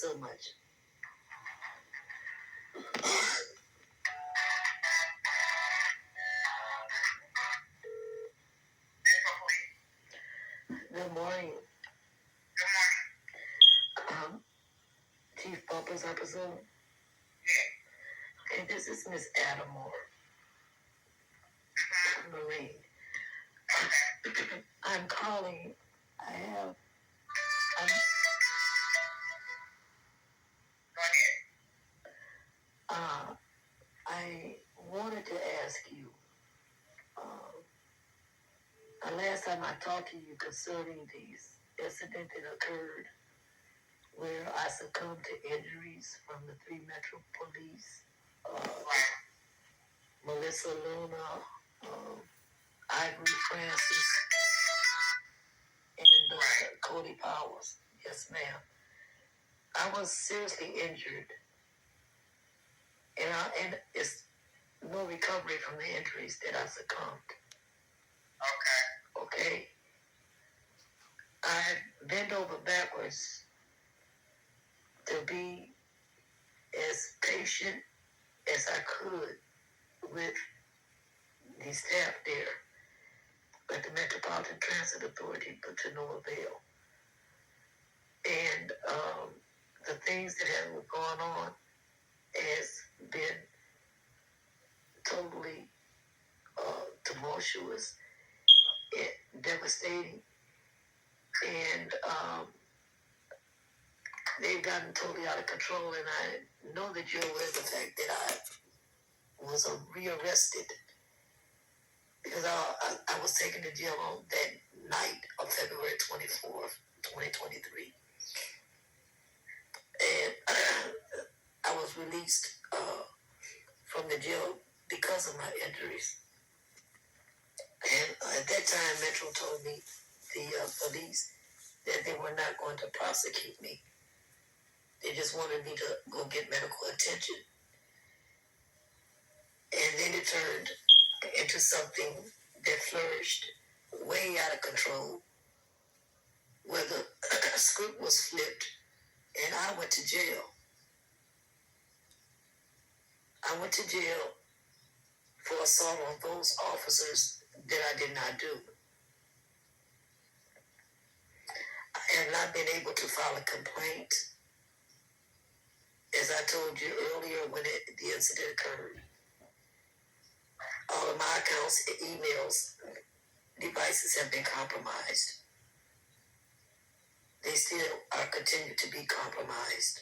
so much. Good morning. Chief Bumper's episode. Okay, this is Miss Adamore. Marine. I'm calling. I'm, I wanted to ask you, last time I talked to you concerning these incident that occurred where I succumbed to injuries from the 3 Metro Police, Melissa Luna, Ivory Francis, and Cody Powers. Yes, ma'am. I was seriously injured, and it's no recovery from the injuries that I succumbed. Okay. I bent over backwards to be as patient as I could with the staff there at the Metropolitan Transit Authority, but to no avail. And the things that have gone on has been totally tumultuous, devastating, and they've gotten totally out of control. And I know that you're aware of the fact that I was rearrested because I was taken to jail on that night of February 24th, 2023. And I was released from the jail because of my injuries. And at that time, Metro told me, the police, that they were not going to prosecute me. They just wanted me to go get medical attention. And then it turned into something that flourished way out of control, where the script was flipped and I went to jail. I went to jail for assault on those officers that I did not do. I have not been able to file a complaint. As I told you earlier when the incident occurred, all of my accounts, emails, devices have been compromised. They still are continued to be compromised.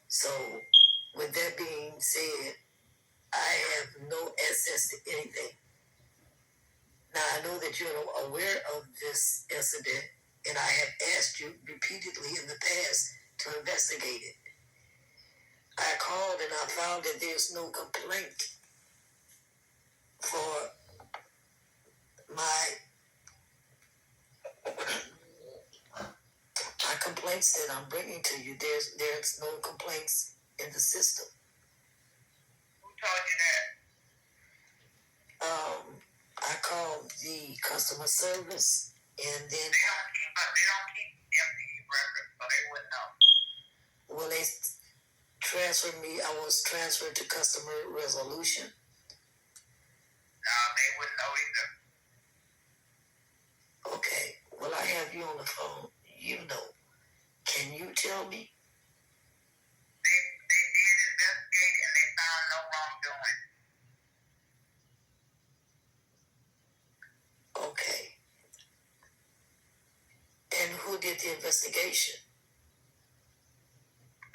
So, with that being said, I have no access to anything. Now, I know that you're aware of this incident, and I have asked you repeatedly in the past to investigate it. I called and I found that there's no complaint for my complaints that I'm bringing to you. There's no complaints in the system. Who told you that? I called the customer service, and then they don't keep empty records, so they wouldn't know. Well, they transferred me. I was transferred to customer resolution. No, they wouldn't know either. Okay. Well, I have you on the phone. You know. Can you tell me? They did investigate and they found no wrongdoing. Okay. And who did the investigation?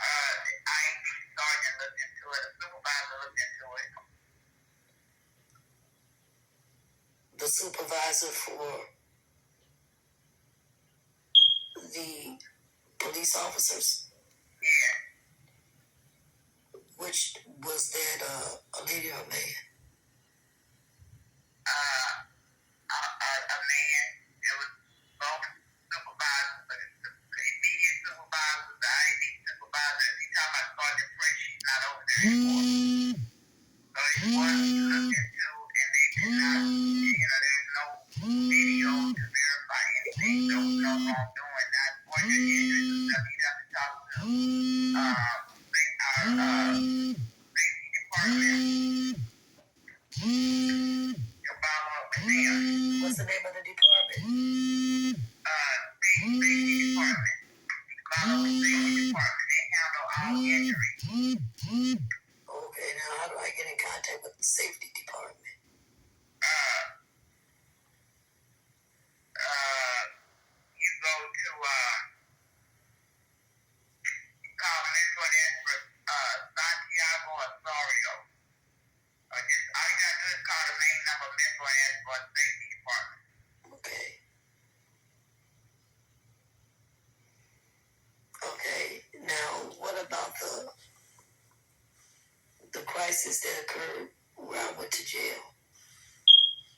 IT sergeant looked into it. A supervisor looked into it. The supervisor for the police officers? Yeah. Which was that a lady or a man? A man. It was both supervisors, but the immediate supervisor, the ID supervisor, every time I Sergeant French, she's not over there anymore. So it was looked into, and they did not, there's no video to verify anything. No wrongdoing. Not one injuries crisis that occurred where I went to jail.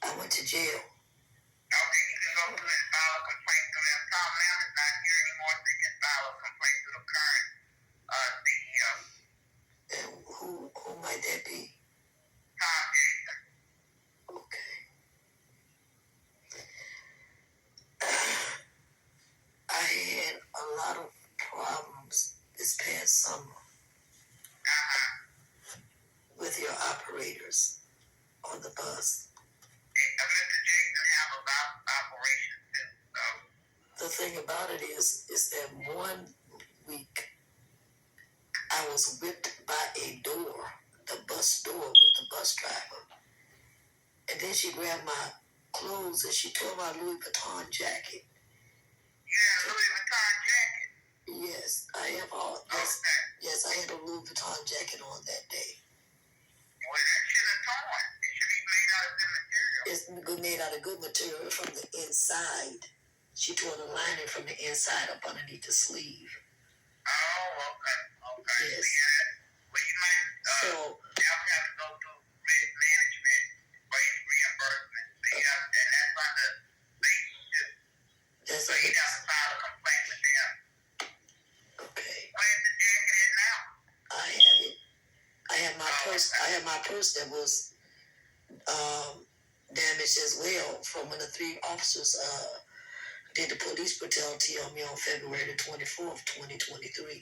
I went to jail. Okay, you can go through and file a complaint through them. Tom Lamb is not here anymore, so you can file a complaint through the current CEO. And who might that be? Tom Jason. Okay. I had a lot of problems this past summer with your operators on the bus. Mr. Jason have about operations too. So. The thing about it is that one week I was whipped by a door, the bus door with the bus driver. And then she grabbed my clothes and she tore my Louis Vuitton jacket. Yeah, Louis Vuitton jacket? Yes, I have all. Yes, okay. Yes, I had a Louis Vuitton jacket on that day. Well, that should have torn. It should be made out of good material. It's made out of good material from the inside. She tore the lining from the inside up underneath the sleeve. Oh, okay. Okay. Yes. Yeah. Well, you might have to go through risk management for reimbursement. So you have, and that's on the thing too. So you have to file a complaint with them. Okay. Where's the jacket at now? I have it. I have my purse. Okay. I have my purse that was damaged as well from when the 3 officers did the police brutality on me on February the 24th, 2023. That was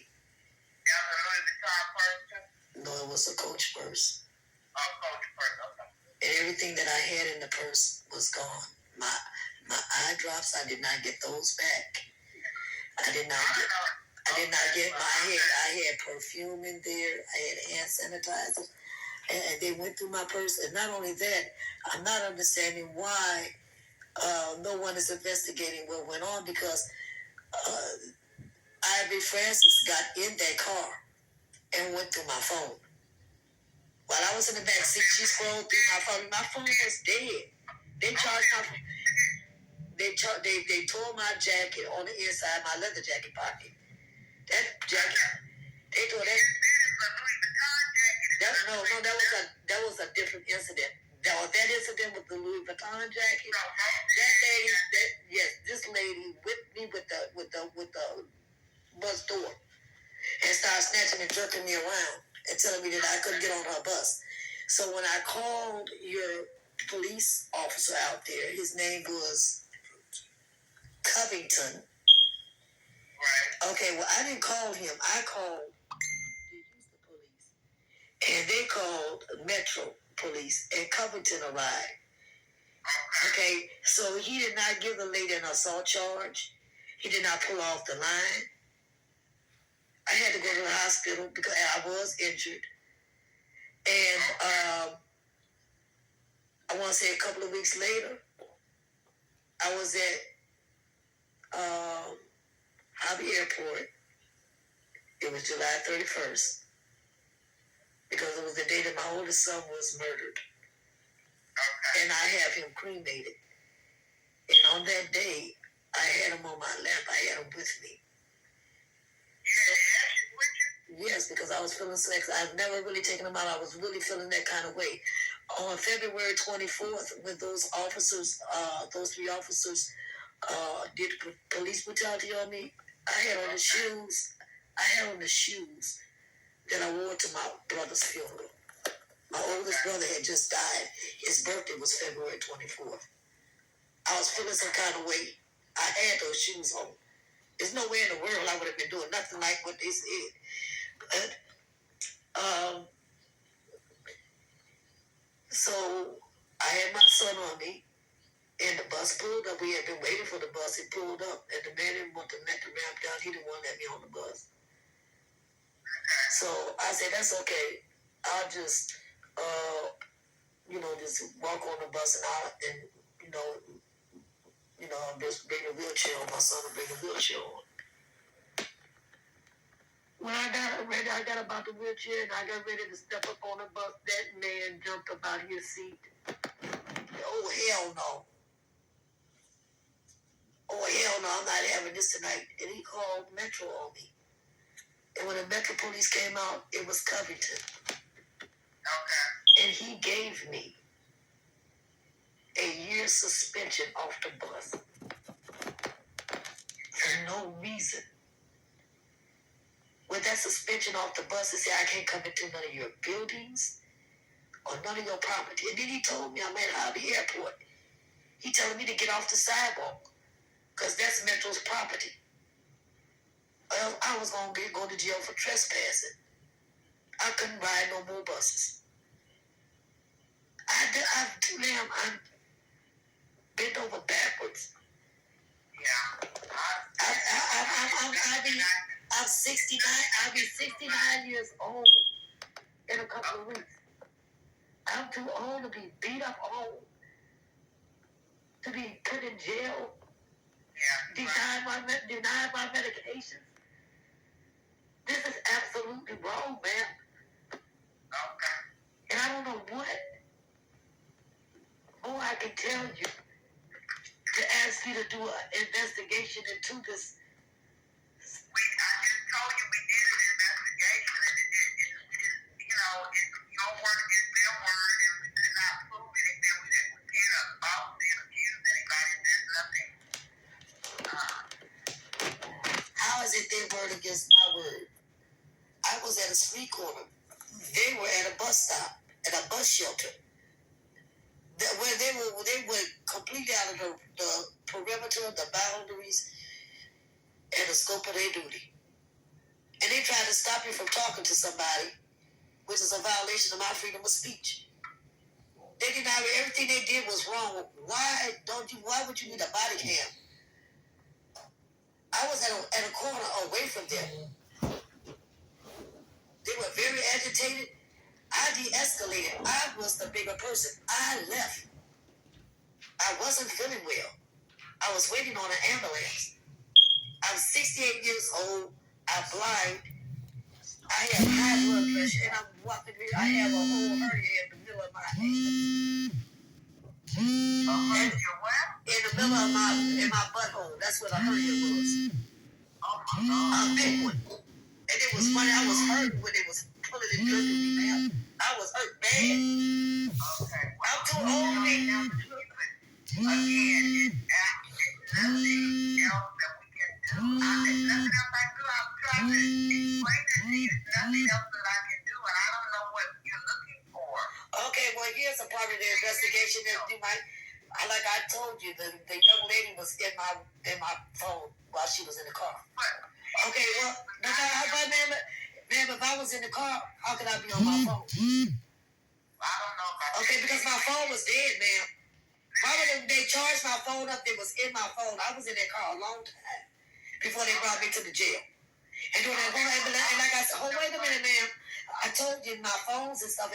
a Louis Vuitton purse too? No, it was a Coach purse. Oh, Coach purse, okay. And everything that I had in the purse was gone. My eye drops, I did not get those back. I did not get my head. I had perfume in there. I had hand sanitizer. And they went through my purse. And not only that, I'm not understanding why no one is investigating what went on, because Ivy Francis got in that car and went through my phone. While I was in the back seat, she scrolled through my phone. My phone was dead. They charged my phone. They tore my jacket on the inside, my leather jacket pocket. That jacket, they tore that. That was a different incident. That incident with the Louis Vuitton jacket. That lady, this lady whipped me with the bus door and started snatching and jerking me around and telling me that I couldn't get on her bus. So when I called your police officer out there, his name was Covington. Right. Okay, well, I didn't call him. I called the Houston police. And they called Metro Police, and Covington arrived. Okay, so he did not give the lady an assault charge. He did not pull off the line. I had to go to the hospital because I was injured. And I want to say a couple of weeks later, I was at Hobby Airport. It was July 31st. Because it was the day that my oldest son was murdered. Okay. And I have him cremated. And on that day, I had him on my lap. I had him with me. Yes, because I was feeling sick. I've never really taken him out. I was really feeling that kind of way. On February 24th, when those 3 officers did police brutality on me, I had on the shoes. That I wore to my brother's funeral. My oldest brother had just died. His birthday was February 24th. I was feeling some kind of way. I had those shoes on. There's no way in the world I would have been doing nothing like what they said. But, so I had my son on me, and the bus pulled up. We had been waiting for the bus. It pulled up, and the man didn't want to let the ramp down. He didn't want to let me on the bus. So I said, that's okay. I'll just, just walk on the bus and I'll just bring a wheelchair on. My son will bring a wheelchair on. When I got about the wheelchair and I got ready to step up on the bus, that man jumped up out of his seat. Oh, hell no. Oh, hell no, I'm not having this tonight. And he called Metro on me. And when the Metro police came out, it was Covington. And he gave me a year's suspension off the bus for no reason. With that suspension off the bus, he said, I can't come into none of your buildings or none of your property. And then he told me I'm at Hobby Airport. He telling me to get off the sidewalk because that's Metro's property. Well, I was going to go to jail for trespassing. I couldn't ride no more buses. I'm bent over backwards. Yeah. I'm 69. I'll be 69 years old in a couple of weeks. I'm too old to be beat up old, to be put in jail, denied my medication. This is absolutely wrong, man. Okay. And I don't know what more I can tell you to ask you to do an investigation into this. I just told you we did an investigation, and it's your word against their word, and we could not prove anything. We can't falsely accuse anybody. There's nothing. How is it their word against my word? I was at a street corner. They were at a bus stop, at a bus shelter. Where they were completely out of the perimeter, the boundaries, and the scope of their duty. And they tried to stop you from talking to somebody, which is a violation of my freedom of speech. They denied me. Everything they did was wrong. Why would you need a body cam? I was at a corner away from them. They were very agitated. I de-escalated. I was the bigger person. I left. I wasn't feeling well. I was waiting on an ambulance. I'm 68 years old. I'm blind. I have high blood pressure, and I'm walking here. I have a whole hernia in the middle of my head. In the middle of my butthole. That's where the hernia was. A big one. And it was funny. I was hurt when it was pulling and jerking me, man. I was hurt bad. Okay. I'm too old to be now. Again, it's nothing else that we can do. There's nothing else I can do. I'm trying to explain it to you. There's nothing else that I can do, and I don't know what you're looking for. Okay, well, here's a part of the investigation that you might. Like I told you, the young lady was in my phone while she was in the car. Okay, well, ma'am, if I was in the car, how could I be on my phone? I don't know. Okay, because my phone was dead, ma'am. Why would they charge my phone up? It was in my phone. I was in that car a long time before they brought me to the jail. And doing that, and like I said, oh, wait a minute, ma'am. I told you my phones and stuff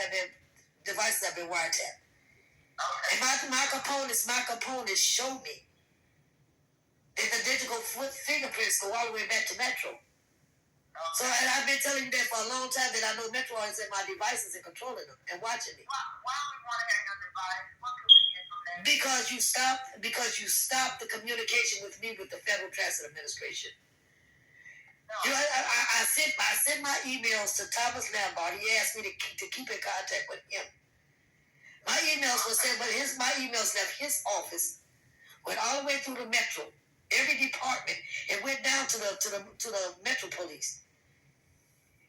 devices have been wiretapped. And my components show me that the digital fingerprints go all the way back to Metro. So, and I've been telling you that for a long time that I know Metro is in my devices and controlling them and watching me. Why do we want to have your device? What can we get from that? Because you stopped the communication with me with the Federal Transit Administration. No. You know, I sent my emails to Thomas Lambert. He asked me to keep in contact with him. My emails were sent, but my emails left his office, went all the way through the Metro, every department, and went down to the Metro Police.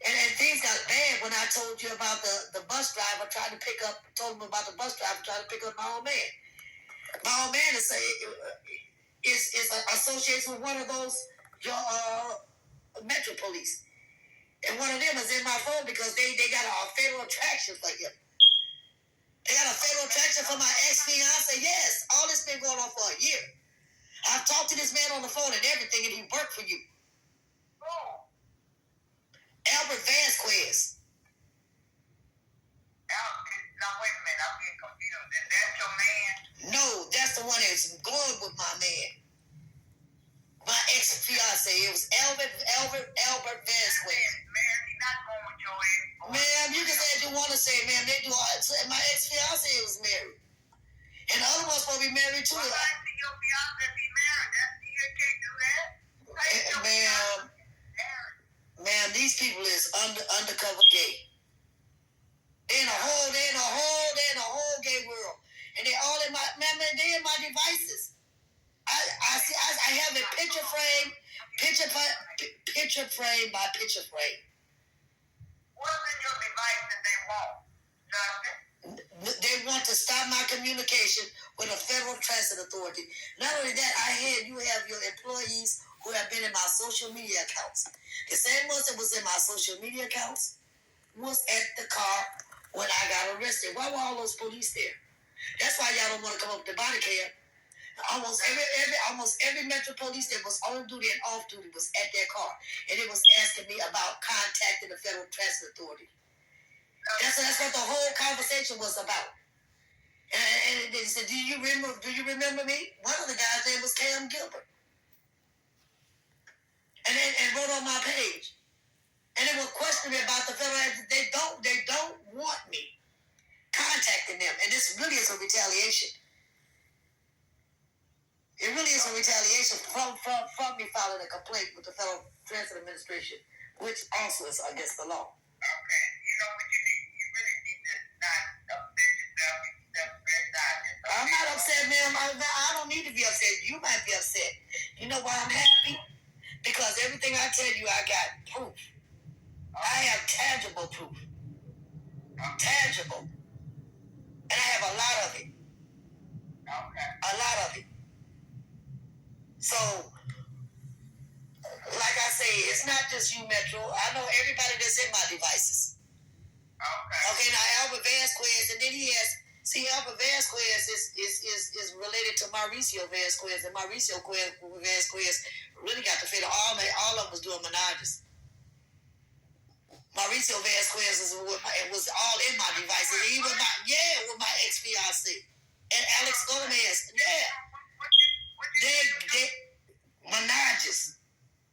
And things got bad when I told you about the bus driver told him about the bus driver trying to pick up my old man. My old man is associated with one of those Metro Police. And one of them is in my phone because they got a federal attraction for him. They got a federal attraction for my ex-fiance. Yes, all this been going on for a year. I've talked to this man on the phone and everything, and he worked for you. Oh. Albert Vasquez. Now, wait a minute. I'm getting confused. Is that your man? No, that's the one that's going with my man. My ex-fiance. It was Albert Vasquez. Man, he's not going with your ex. Ma'am, you can say what you want to say, ma'am. They do all. My ex-fiance was married. And the other one's supposed to be married too. Well, I see your fiance be married. You can't do that. Ma'am, these people is undercover gay. They're in a whole picture frame by picture frame. What's in your device that they want, Justin? They want to stop my communication with a federal transit authority. Not only that, you have your employees who have been in my social media accounts. The same ones that was in my social media accounts was at the car when I got arrested. Why were all those police there? That's why y'all don't want to come up with the body cam. Almost every Metro police that was on duty and off duty was at their car, and it was asking me about contacting the federal transit authority. That's what the whole conversation was about. And they said, "Do you remember me?" One of the guys' name was Cam Gilbert, and wrote on my page, and they were questioning me about the federal. They don't want me contacting them, and this really is a retaliation. It really is a retaliation from me filing a complaint with the Federal Transit Administration, which also is against the law. Okay, you know what you need? You really need to not upset yourself. I'm not upset, ma'am. I don't need to be upset. You might be upset. You know why I'm happy? Because everything I tell you, I got proof. I have tangible proof. Tangible. And I have a lot of it. Okay. A lot of it. So, like I say, it's not just you, Metro. I know everybody that's in my devices. Okay, now Albert Vasquez, and then he has, Albert Vasquez is related to Mauricio Vasquez, and Mauricio Vasquez really got the feel all of them was doing menages. Mauricio Vasquez was all in my devices. He was with my ex-fiancé. And Alex Gomez, They menages.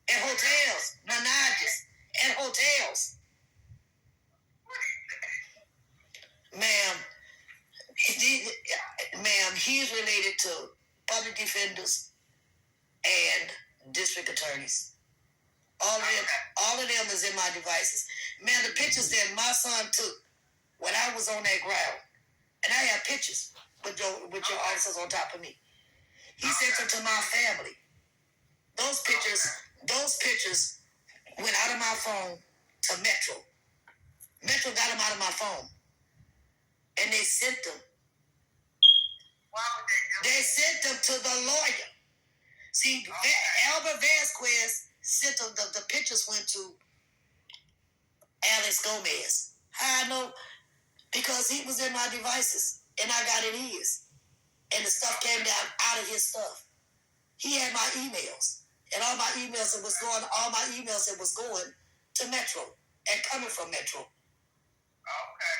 And hotels. Menages. And hotels. Ma'am, he's related to public defenders and district attorneys. All of them is in my devices. Man, the pictures that my son took when I was on that ground, and I have pictures with your officers on top of me. He sent them to my family. Those pictures went out of my phone to Metro. Metro got them out of my phone. And they sent them. They sent them to the lawyer. See, Albert Vasquez sent them, the pictures went to Alex Gomez. How I know? Because he was in my devices, and I got in his. And the stuff came down out of his stuff. He had my emails. And all my emails that was going to Metro and coming from Metro. Okay.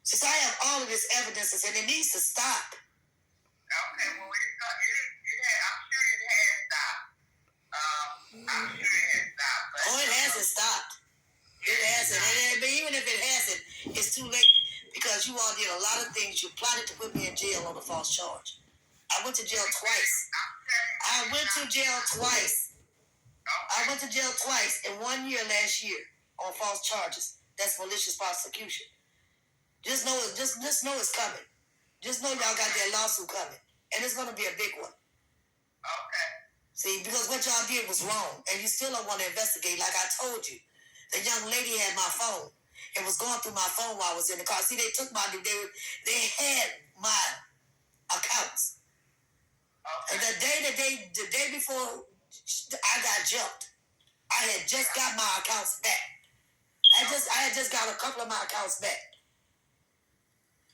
Since I have all of this evidence, and it needs to stop. Okay, well, I'm sure it has stopped. Oh, it hasn't stopped. It hasn't. But even if it hasn't, it's too late because you all did a lot of things. You plotted to put me in jail on a false charge. I went to jail twice. I went to jail twice in 1 year last year on false charges. That's malicious prosecution. Just know it's coming. Just know y'all got that lawsuit coming. And it's going to be a big one. Okay. See, because what y'all did was wrong. And you still don't want to investigate like I told you. The young lady had my phone and was going through my phone while I was in the car. See, they took they had my accounts. Okay. And the day before I got jumped, I had just got my accounts back. I had just got a couple of my accounts back.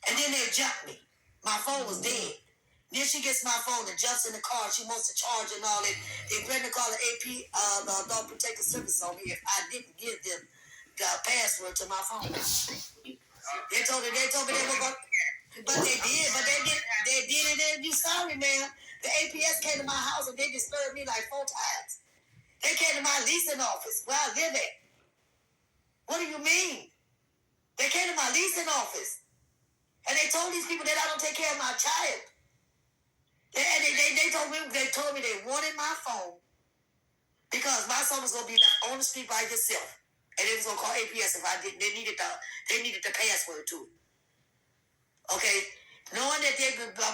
And then they jumped me. My phone was dead. Then she gets my phone and jumps in the car. She wants to charge and all that. They threatened to call the AP, Adult Protective Service on me if I didn't give them the password to my phone. They told me they were going, but they did. They did it. And you sorry, ma'am. The APS came to my house and they disturbed me like 4 times. They came to my leasing office where I live at. What do you mean? They came to my leasing office and they told these people that I don't take care of my child. They told me they wanted my phone because my son was gonna be left on the street by himself, and they was gonna call APS if I didn't. They needed the password to it. Okay, knowing that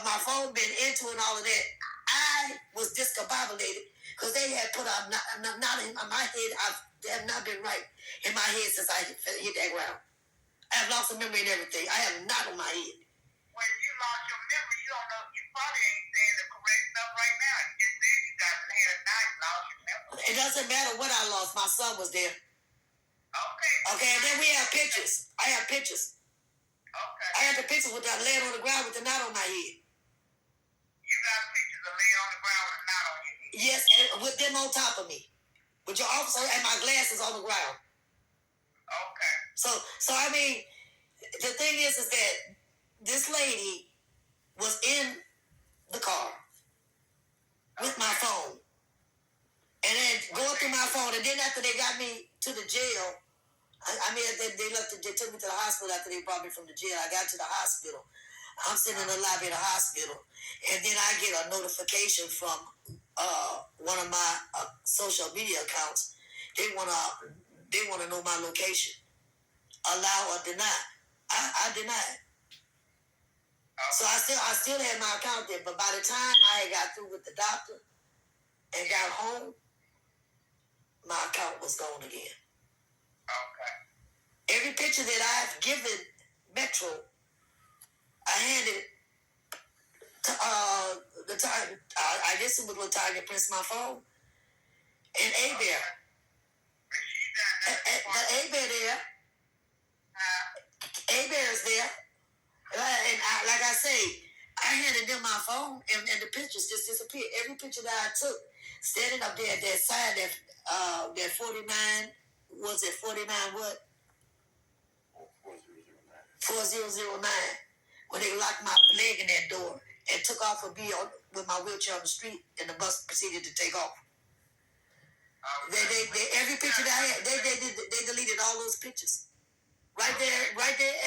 my phone been into and all of that, I I was discombobulated because they had put a knot in my head. I have not been right in my head since I hit that ground. I have lost the memory and everything. I have a knot on my head. When you lost your memory, you don't know. You probably ain't saying the correct stuff right now. You just said you got had a night, lost your memory. It doesn't matter what I lost. My son was there. Okay. Okay, and then we have pictures. I have pictures. Okay. I have the pictures with that laying on the ground with the knot on my head. You got pictures of laying on the ground with a knot on your head. Yes, and with them on top of me, with your officer and my glasses on the ground. Okay. So I mean, the thing is that this lady was in the car with my phone, and then going through my phone, and then after they got me to the jail, I mean, they took me to the hospital after they brought me from the jail. I got to the hospital. I'm sitting in the lobby of the hospital, and then I get a notification from one of my social media accounts. They wanna know my location. Allow or deny. I denied. So I still had my account there, but by the time I got through with the doctor and got home, my account was gone again. Okay. Every picture that I've given Metro, I handed to the time. I guess it was Latanya Prince, my phone, and A Bear. The A Bear there. A Bear is there. And like I say, I handed them my phone, and the pictures just disappeared. Every picture that I took, standing up there at that sign, that 49, was it 49 what? 4009. When they locked my leg in that door and took off with me with my wheelchair on the street, and the bus proceeded to take off. They every picture that I had, they deleted all those pictures. Right there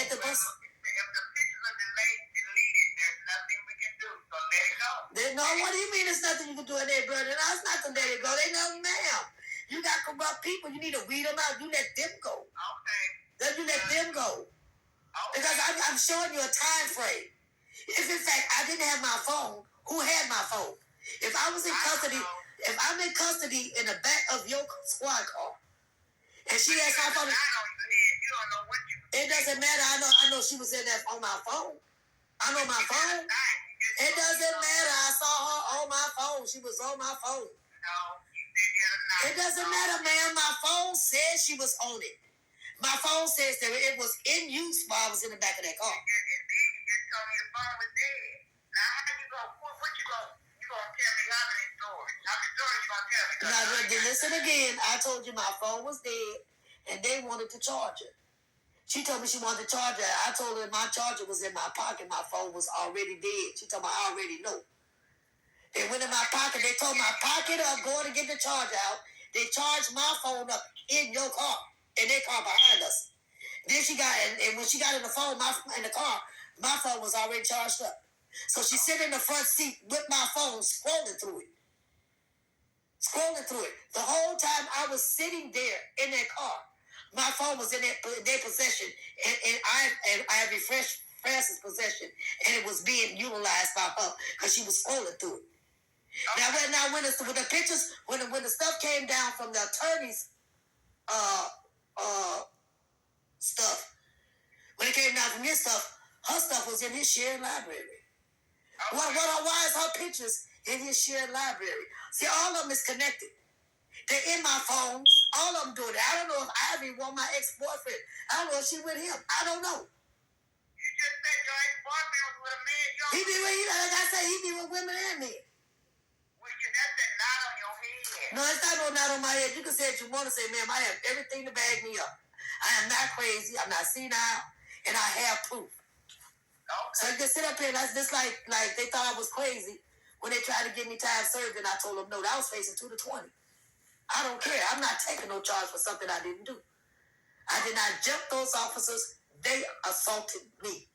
at the bus. If the pictures are deleted, there's nothing we can do. So let it go. No, what do you mean there's nothing you can do in there, brother? No, it's not to let it go. They know, ma'am. You got corrupt people. You need to weed them out. You let them go. Okay. Then you let them go. Okay. Because I'm showing you a time frame. If in fact I didn't have my phone, who had my phone? If I was in custody, if I'm in custody in the back of your squad car, and she has my phone, you don't know what you. It doesn't matter. I know she was in there on my phone. I know my phone. It doesn't matter. I saw her on my phone. She was on my phone. No, you said you had a night. It doesn't matter, ma'am. My phone says she was on it. My phone says that it was in use while I was in the back of that car. And then you just told me the phone was dead. Now how you gonna you gonna tell me how many stories? How many stories you gonna tell me? Now listen again. I told you my phone was dead, and they wanted to charge it. She told me she wanted to charge it. I told her my charger was in my pocket. My phone was already dead. She told me I already know. They went in my pocket. They told my pocket up, going to get the charger out. They charged my phone up in your car, in their car behind us. Then she got, and when she got in the car, my phone was already charged up. So she sat in the front seat with my phone, scrolling through it. The whole time I was sitting there in that car, my phone was in their possession, and I refreshed Francis' possession, and it was being utilized by her because she was scrolling through it. Now when the pictures, when the stuff came down from the attorney's stuff, when it came down from his stuff, her stuff was in his shared library. Why is her pictures in his shared library? See, all of them is connected. They're in my phones. All of them doing it. I don't know if Ivy was my ex-boyfriend. I don't know if she with him. I don't know. You just said your ex-boyfriend was with a man. He be with, like I say, he be with women and men. That's a knot on your head. No, it's not no knot on my head. You can say what you want to say, ma'am. I have everything to back me up. I am not crazy. I'm not senile, and I have proof. Okay. So you can sit up here and that's just like they thought I was crazy when they tried to give me time served, and I told them no. I was facing 2 to 20. I don't care. I'm not taking no charge for something I didn't do. I did not jump those officers. They assaulted me.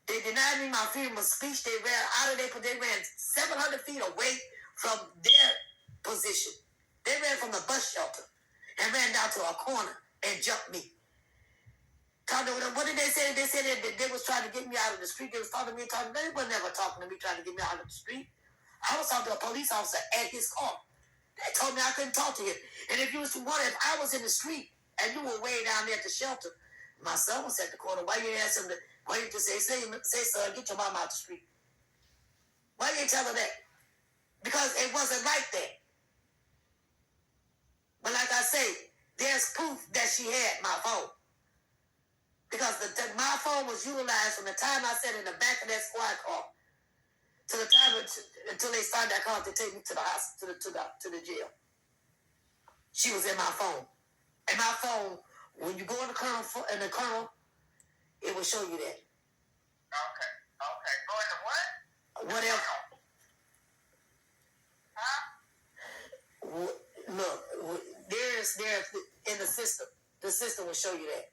They denied me my freedom of speech. They ran 700 feet away from their position. They ran from the bus shelter and ran down to a corner and jumped me. What did they say? They said that they was trying to get me out of the street. They was talking to me. They were never talking to me, trying to get me out of the street. I was talking to a police officer at his car. They told me I couldn't talk to him. And if you was to wonder if I was in the street and you were way down there at the shelter, my son was at the corner. Why you ask him to? Why you just say, son, get your mom out the street? Why you tell her that? Because it wasn't like that. But like I say, there's proof that she had my phone. Because my phone was utilized from the time I sat in the back of that squad car to the time until they started that car to take me to the hospital, to the jail. She was in my phone. And my phone, when you go in the kernel, it will show you that. Okay. Go in the what? Whatever. Huh? Look, there's in the system. The system will show you that.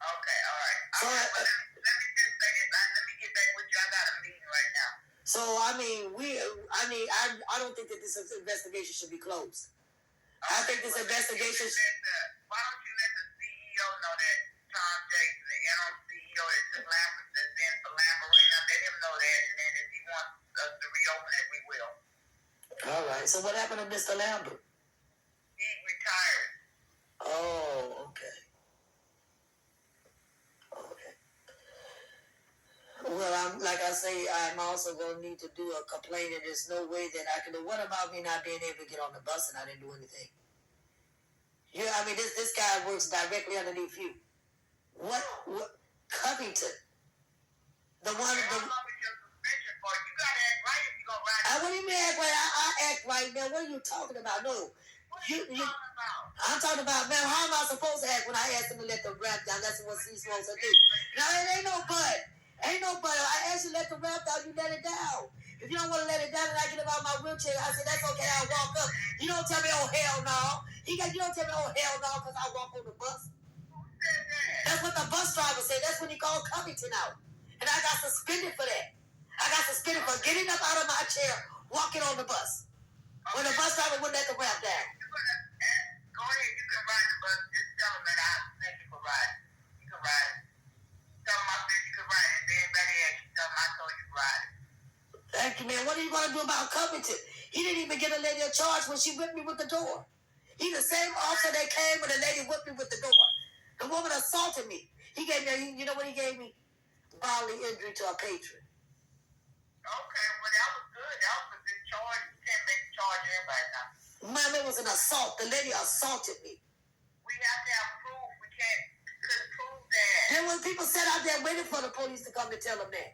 Okay, all right. So, let me just say this. Let me get back with you. I got a meeting right now. So I don't think that this investigation should be closed. Okay, I think this investigation. Why don't you let the CEO know that Tom Jason, the interim CEO that's in for Lambert right now, let him know that, and then if he wants us to reopen it, we will. All right. So what happened to Mr. Lambert? He retired. Oh, okay. Well, I'm also going to need to do a complaint, and there's no way that I can do. What about me not being able to get on the bus and I didn't do anything? Yeah, I mean, this guy works directly underneath you. What Covington? The one. How long is your suspension for? You got to act right if you're going to ride. What do you mean act right? I act right, man. What are you talking about? No. What are you talking about? I'm talking about, man, how am I supposed to act when I asked him to let the rap down? That's what he's supposed to do. Now, it ain't no but. Ain't no but. I asked you to let the rap down, you let it down. If you don't want to let it down and I get about my wheelchair, I said, that's okay, I'll walk up. You don't tell me, oh, hell no. You don't tell me, oh, hell no, because I walk on the bus. Who said that? That's what the bus driver said. That's when he called Covington out. And I got suspended for that. I got suspended for getting up out of my chair, walking on the bus. When the bus driver wouldn't let the rap down. Go ahead, you can ride the bus. Just tell them that I said you can ride it. You can ride it. Tell them I said you can ride it. If anybody else, you tell them I told you to ride it. Thank you, man. What are you going to do about Covington? He didn't even get a lady a charge when she whipped me with the door. He's the same officer that came when the lady whipped me with the door. The woman assaulted me. He gave me, you know what he gave me? Bodily injury to a patron. Okay, well, that was good. That was a good charge. You can't make a charge everybody now. Ma'am, it was an assault. The lady assaulted me. We have to have proof. We couldn't prove that. There were people sat out there waiting for the police to come to tell them that.